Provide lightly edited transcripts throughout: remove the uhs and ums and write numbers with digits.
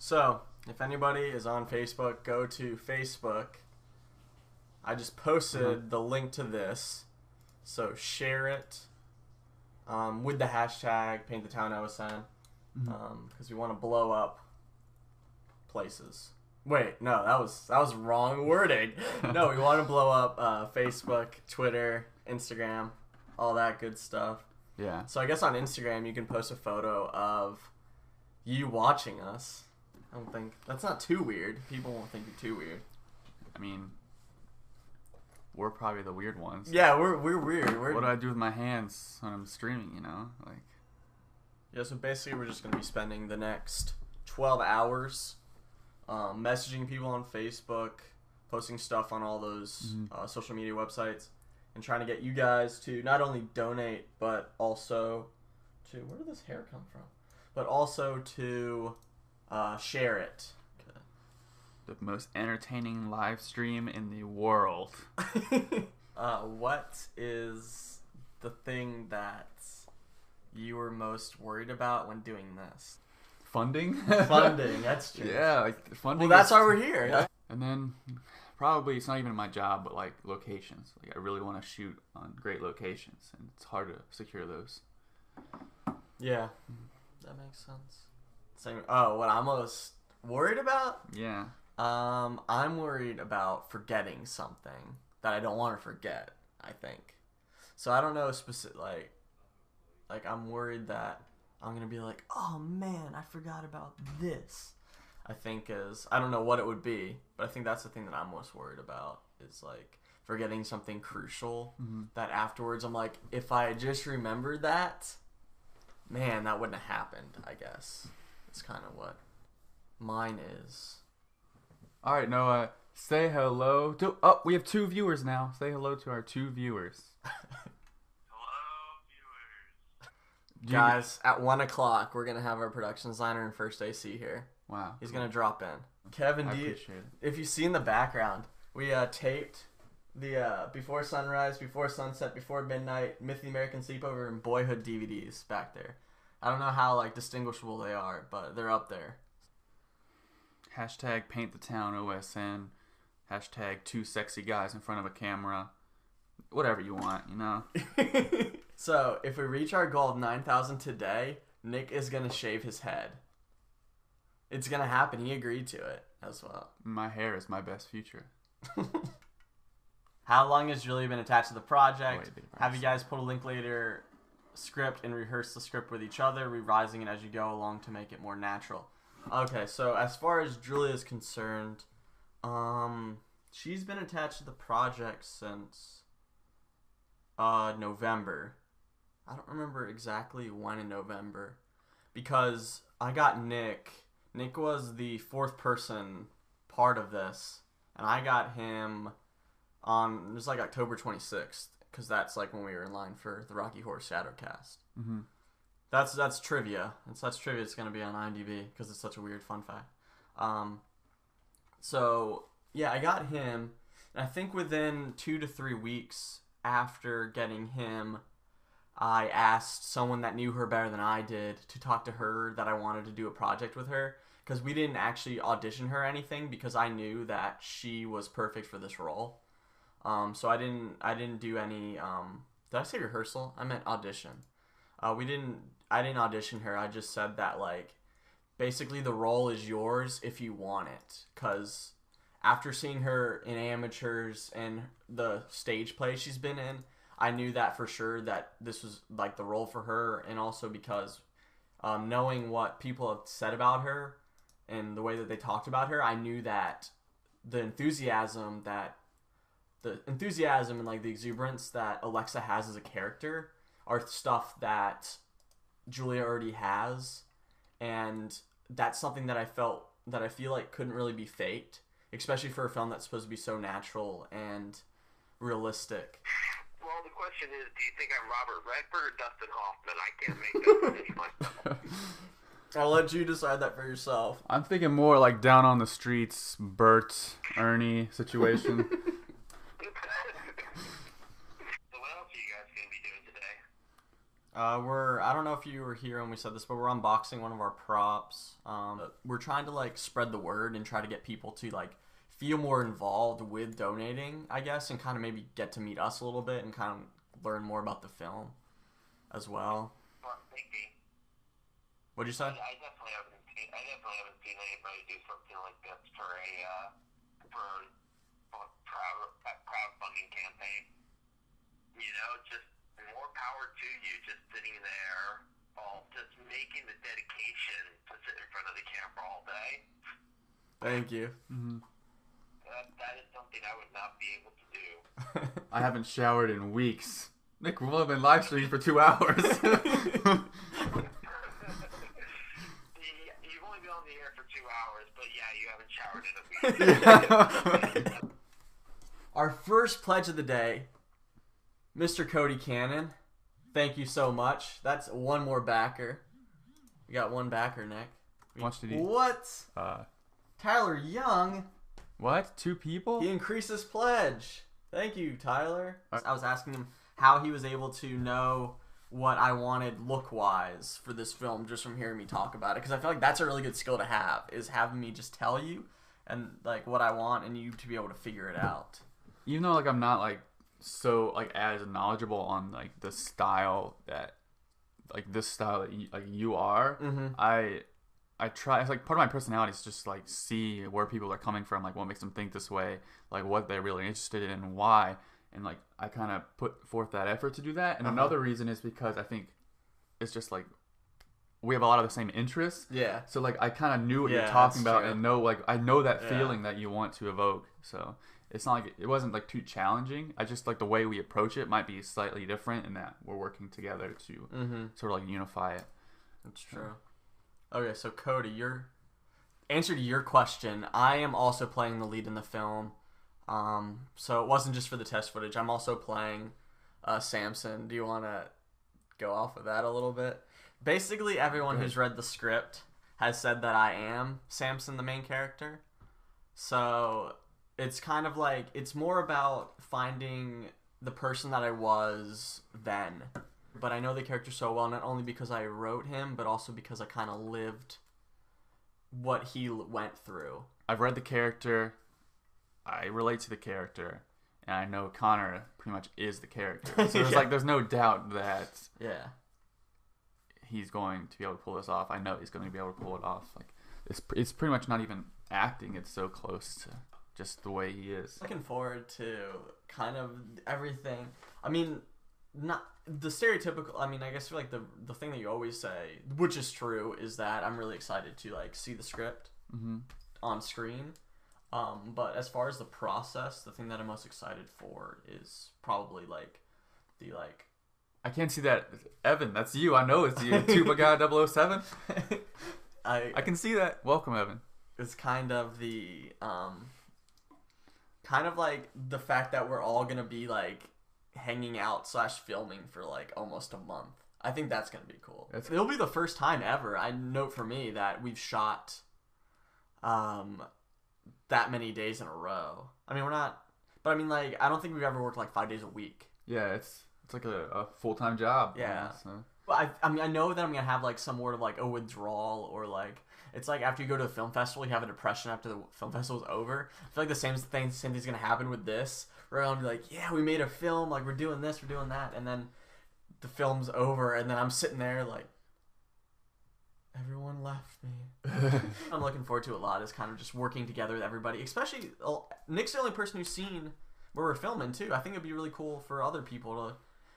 So, if anybody is on Facebook, go to Facebook. I just posted the link to this, so share it with the hashtag #PaintTheTownOSN because we want to blow up places. Wait, no, that was wrong wording. No, we want to blow up Facebook, Twitter, Instagram, all that good stuff. Yeah. So I guess on Instagram you can post a photo of you watching us. I don't think that's not too weird. People won't think you're too weird. I mean, we're probably the weird ones. Yeah, we're weird. What do I do with my hands when I'm streaming? You know, like. Yeah, so basically we're just gonna be spending the next 12 hours messaging people on Facebook, posting stuff on all those social media websites, and trying to get you guys to not only donate but also to where did this hair come from? But also to share it. The most entertaining live stream in the world. What is the thing that you were most worried about when doing this? Funding? Funding, that's true. Yeah, like funding. Well, that's why we're here. And then probably it's not even my job, but like locations. Like I really want to shoot on great locations, and it's hard to secure those. Yeah, that makes sense. Same. Oh, what I'm most worried about? Yeah. I'm worried about forgetting something that I don't want to forget, I think. So I don't know like I'm worried that I'm going to be like, "Oh man, I forgot about this." I think I don't know what it would be, but I think that's the thing that I'm most worried about is like forgetting something crucial that afterwards I'm like, if I just remembered that, man, that wouldn't have happened, I guess. It's kind of what mine is. All right, Noah, say hello to... Oh, we have 2 viewers now. Say hello to our 2 viewers. Hello, viewers. Guys, at 1 o'clock, we're going to have our production designer and first AC here. Wow. He's going to drop in. Kevin, I appreciate it. if you see in the background, we taped the Before Sunrise, Before Sunset, Before Midnight, Myth the American Sleepover, and Boyhood DVDs back there. I don't know how distinguishable they are, but they're up there. Hashtag #PaintTheTownOSN. Hashtag 2 sexy guys in front of a camera. Whatever you want, you know. So, if we reach our goal of 9,000 today, Nick is going to shave his head. It's going to happen. He agreed to it as well. My hair is my best future. How long has Julia been attached to the project? Have you guys put a Linklater script and rehearse the script with each other, revising it as you go along to make it more natural? Okay, so as far as Julia is concerned, she's been attached to the project since November. I don't remember exactly when in November because I got Nick. Nick was the 4th person part of this, and I got him on, it was like October 26th because that's like when we were in line for the Rocky Horror Shadowcast. Mm-hmm. That's trivia. It's such trivia. It's gonna be on IMDb because it's such a weird fun fact. So yeah, I got him, and I think within 2 to 3 weeks after getting him, I asked someone that knew her better than I did to talk to her that I wanted to do a project with her because we didn't actually audition her or anything because I knew that she was perfect for this role. So I didn't do any. Did I say rehearsal? I meant audition. I didn't audition her. I just said that, like, basically the role is yours if you want it. Because after seeing her in Amateurs and the stage play she's been in, I knew that for sure that this was, like, the role for her. And also because knowing what people have said about her and the way that they talked about her, I knew that the enthusiasm and, like, the exuberance that Alexa has as a character are stuff that Julia already has, and that's something that I feel like couldn't really be faked, especially for a film that's supposed to be so natural and realistic. Well, the question is, do you think I'm Robert Redford or Dustin Hoffman? I can't make that decision myself. I'll let you decide that for yourself. I'm thinking more like Down on the Streets, Bert, Ernie situation. So what else are you guys going to be doing today? I don't know if you were here when we said this, but we're unboxing one of our props. We're trying to like spread the word and try to get people to like feel more involved with donating, I guess, and kind of maybe get to meet us a little bit and kind of learn more about the film as well. Well, maybe. What'd you say? I definitely haven't seen anybody do something like this for a crowdfunding campaign. You know, just more power to you. Just sitting there, just making the dedication to sit in front of the camera all day. Thank you. Mm-hmm. That is something I would not be able to do. I haven't showered in weeks. Nick, we've only been live streaming for 2 hours. You've only been on the air for 2 hours, but yeah, you haven't showered in a week. Our first pledge of the day, Mr. Cody Cannon. Thank you so much. That's one more backer. We got one backer, Nick. How much did he? What? Tyler Young. What? 2 people? He increased his pledge. Thank you, Tyler. I was asking him how he was able to know what I wanted look-wise for this film just from hearing me talk about it, because I feel like that's a really good skill to have, is having me just tell you and like what I want and you to be able to figure it out. Even though like I'm not like so like as knowledgeable on like the style that like this style that you are, I try. It's like part of my personality is just like see where people are coming from, like what makes them think this way, like what they're really interested in and why, and like I kind of put forth that effort to do that. And another reason is because I think it's just like we have a lot of the same interests. Yeah. So like I kind of knew what you're talking about true. and know like I know that feeling that you want to evoke. So it's not like it wasn't like too challenging. I just like the way we approach it might be slightly different in that we're working together to sort of like unify it. That's true. Okay, so Cody, your answer to your question, I am also playing the lead in the film. So it wasn't just for the test footage. I'm also playing Samson. Do you want to go off of that a little bit? Basically, everyone who's read the script has said that I am Samson, the main character. So it's kind of like, it's more about finding the person that I was then. But I know the character so well, not only because I wrote him, but also because I kind of lived what he went through. I've read the character, I relate to the character, and I know Connor pretty much is the character. So there's like, there's no doubt that he's going to be able to pull this off. I know he's going to be able to pull it off. Like it's pretty much not even acting. It's so close to just the way he is. Looking forward to kind of everything. I mean, not the stereotypical. I mean, I guess like the thing that you always say, which is true, is that I'm really excited to like see the script on screen. But as far as the process, the thing that I'm most excited for is probably like the like. I can't see that, Evan. That's you. I know it's you. Tuba Guy 007. I can see that. Welcome, Evan. It's kind of the kind of like the fact that we're all gonna be like hanging out / filming for like almost a month. I think that's gonna be cool. It'll be the first time ever, I note for me, that we've shot that many days in a row. I mean, we're not, but I mean, like, I don't think we've ever worked like 5 days a week. Yeah, it's like a full-time job. Yeah. So. Well, I mean, I know that I'm gonna have like some sort of like a withdrawal, or like it's like after you go to a film festival, you have a depression after the film festival's over. I feel like the same thing's gonna happen with this. We're gonna be like, yeah, we made a film, like we're doing this, we're doing that, and then the film's over, and then I'm sitting there like, everyone left me. I'm looking forward to a lot is kind of just working together with everybody, especially Nick's the only person who's seen where we're filming too. I think it'd be really cool for other people to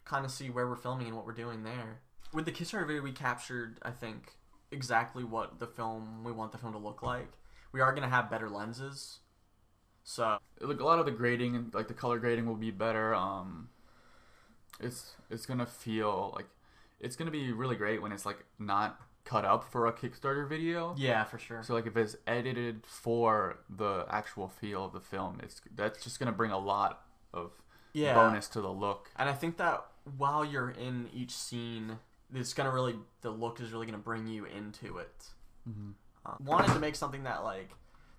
kind of see where we're filming and what we're doing there. With the Kickstarter video, we captured, I think, exactly what we want the film to look like. We are going to have better lenses. So like a lot of the grading and like the color grading will be better. It's going to feel like it's going to be really great when it's like not cut up for a Kickstarter video. Yeah, for sure. So like if it's edited for the actual feel of the film, that's just going to bring a lot of bonus to the look. And I think that while you're in each scene, it's gonna the look is really gonna bring you into it. Wanted to make something that like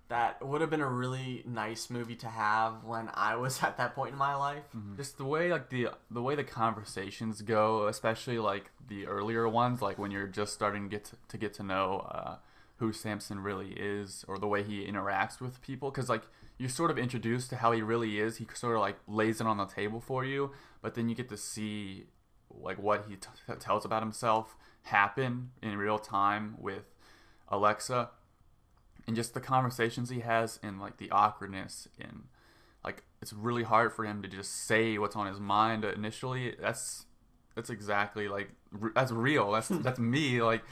that would have been a really nice movie to have when I was at that point in my life. Just the way like the way the conversations go, especially like the earlier ones, like when you're just starting to get to know who Samson really is, or the way he interacts with people, because like you're sort of introduced to how he really is. He sort of like lays it on the table for you, but then you get to see like what he tells about himself happen in real time with Alexa. And just the conversations he has, and like the awkwardness, and like it's really hard for him to just say what's on his mind initially. That's exactly like that's real. That's me. Like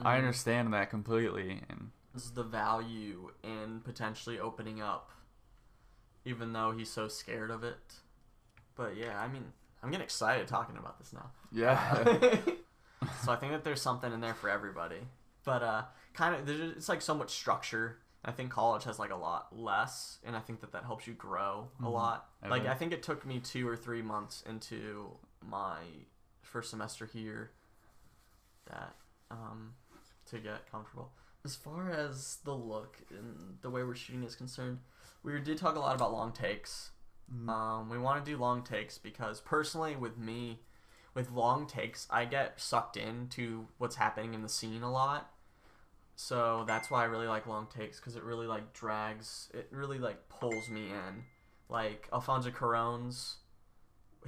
I understand that completely. And this is the value in potentially opening up, even though he's so scared of it. But yeah, I mean, I'm getting excited talking about this now. Yeah. So I think that there's something in there for everybody. But kind of, it's like so much structure. I think college has like a lot less, and I think that helps you grow a lot. Like I think it took me 2 or 3 months into my first semester here that to get comfortable. As far as the look and the way we're shooting is concerned, we did talk a lot about long takes. We want to do long takes because personally, with me, with long takes, I get sucked into what's happening in the scene a lot. So that's why I really like long takes, because it really like drags, it really like pulls me in. Like Alfonso Cuarón's,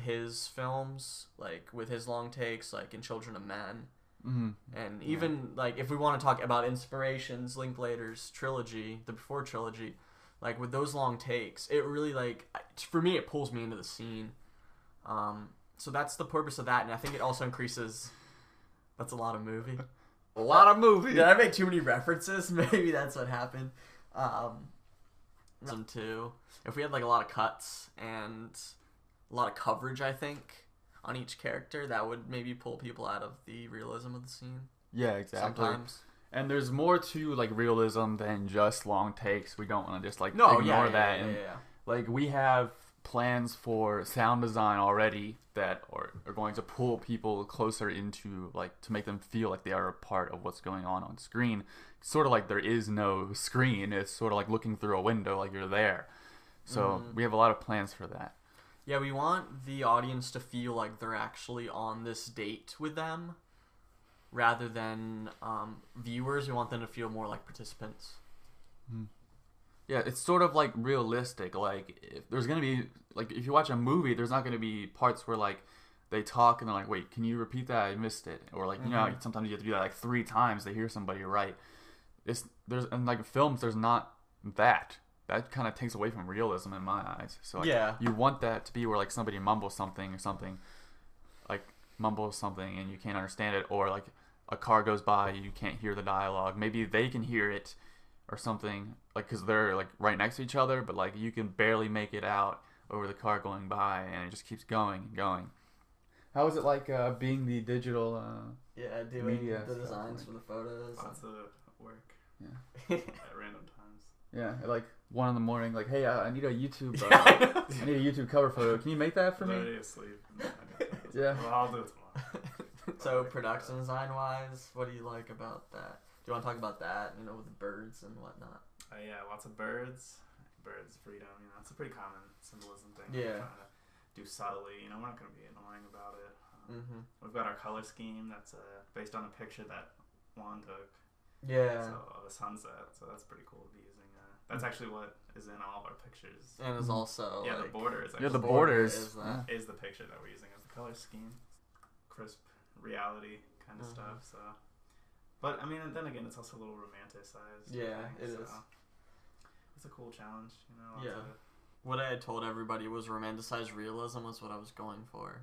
his films, like with his long takes, like in Children of Men. And even like if we want to talk about inspirations, Linklater's trilogy, the Before trilogy, like with those long takes, it really like, for me, it pulls me into the scene. So that's the purpose of that, and I think it also increases. That's a lot of movie. A lot of movie. Did I make too many references? Maybe that's what happened. Too. If we had like a lot of cuts and a lot of coverage, I think, on each character, that would maybe pull people out of the realism of the scene. Yeah, exactly. Sometimes. And there's more to like realism than just long takes. We don't want to just like ignore that. Like we have plans for sound design already that are going to pull people closer into, like, to make them feel like they are a part of what's going on screen. Sort of like there is no screen. It's sort of like looking through a window, like you're there. So we have a lot of plans for that. Yeah, we want the audience to feel like they're actually on this date with them rather than viewers. We want them to feel more like participants. Yeah, it's sort of like realistic. Like if there's gonna be, like, if you watch a movie, there's not gonna be parts where like they talk and they're like, wait, can you repeat that? I missed it. Or like, you know, sometimes you have to do that like 3 times to hear somebody right. And like films, there's not that. That kind of takes away from realism in my eyes. So like, you want that to be where like somebody mumbles something or something, like mumbles something and you can't understand it, or like a car goes by, you can't hear the dialogue. Maybe they can hear it or something, like, because they're like right next to each other, but like you can barely make it out over the car going by, and it just keeps going and going. How is it like being the digital doing media the stuff, designs like, for the photos? Lots of work. Yeah. At random times. Yeah, at like 1 a.m, like, hey, I need a YouTube. I need a YouTube cover photo. Can you make that for me? Already asleep. Yeah. Well, I'll do it tomorrow. So production design wise, what do you like about that? Do you want to talk about that? You know, with the birds and whatnot. Yeah, lots of birds. Birds, freedom. You know, it's a pretty common symbolism thing. Yeah. We're trying to do subtly. You know, we're not going to be annoying about it. We've got our color scheme that's based on a picture that Juan took. Yeah. So of a sunset. So that's pretty cool to be using. That's actually what is in all of our pictures. And it's also the like, border is Yeah, actually the borders is the picture that we're using as the color scheme. Crisp reality kind of stuff. So, but I mean, and then again, it's also a little romanticized. Yeah, it is. It's a cool challenge, you know. What I had told everybody was romanticized realism was what I was going for.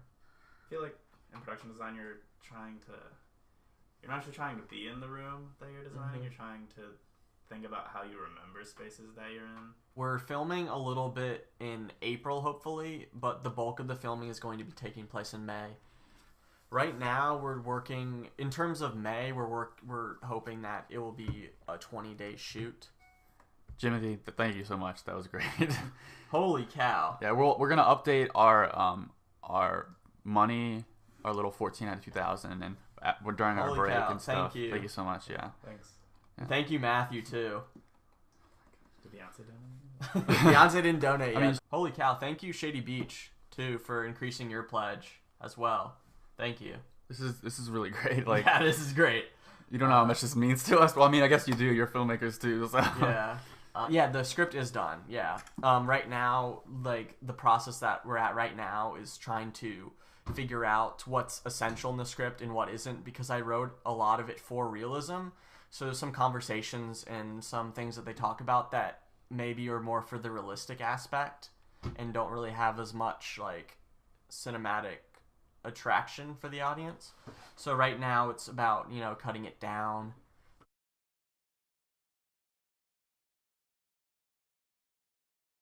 I feel like in production design, you're not actually trying to be in the room that you're designing. You're trying to think about how you remember spaces that you're in. We're filming a little bit in April, hopefully, but the bulk of the filming is going to be taking place in May. Right now, we're working, in terms of May, we're hoping that it will be a 20-day shoot. Jimothy, thank you so much. That was great. Holy cow. Yeah, we're gonna update our money, our little 14 out of 2000, and we're during our break and stuff. Thank you. Thank you so much. Yeah. Thanks. Yeah. Thank you, Matthew, too. Did Beyonce donate? Beyonce didn't donate yet. I mean, Holy cow! Thank you, Shady Beach, too, for increasing your pledge as well. Thank you. This is really great. Like, yeah, this is great. you don't know how much this means to us. Well, I mean, I guess you do. You're filmmakers too. So. Yeah. Yeah, the script is done. Yeah. Right now, like, the process that we're at right now is trying to figure out what's essential in the script and what isn't, because I wrote a lot of it for realism. So there's some conversations and some things that they talk about that maybe are more for the realistic aspect and don't really have as much, like, cinematic attraction for the audience. So right now it's about, cutting it down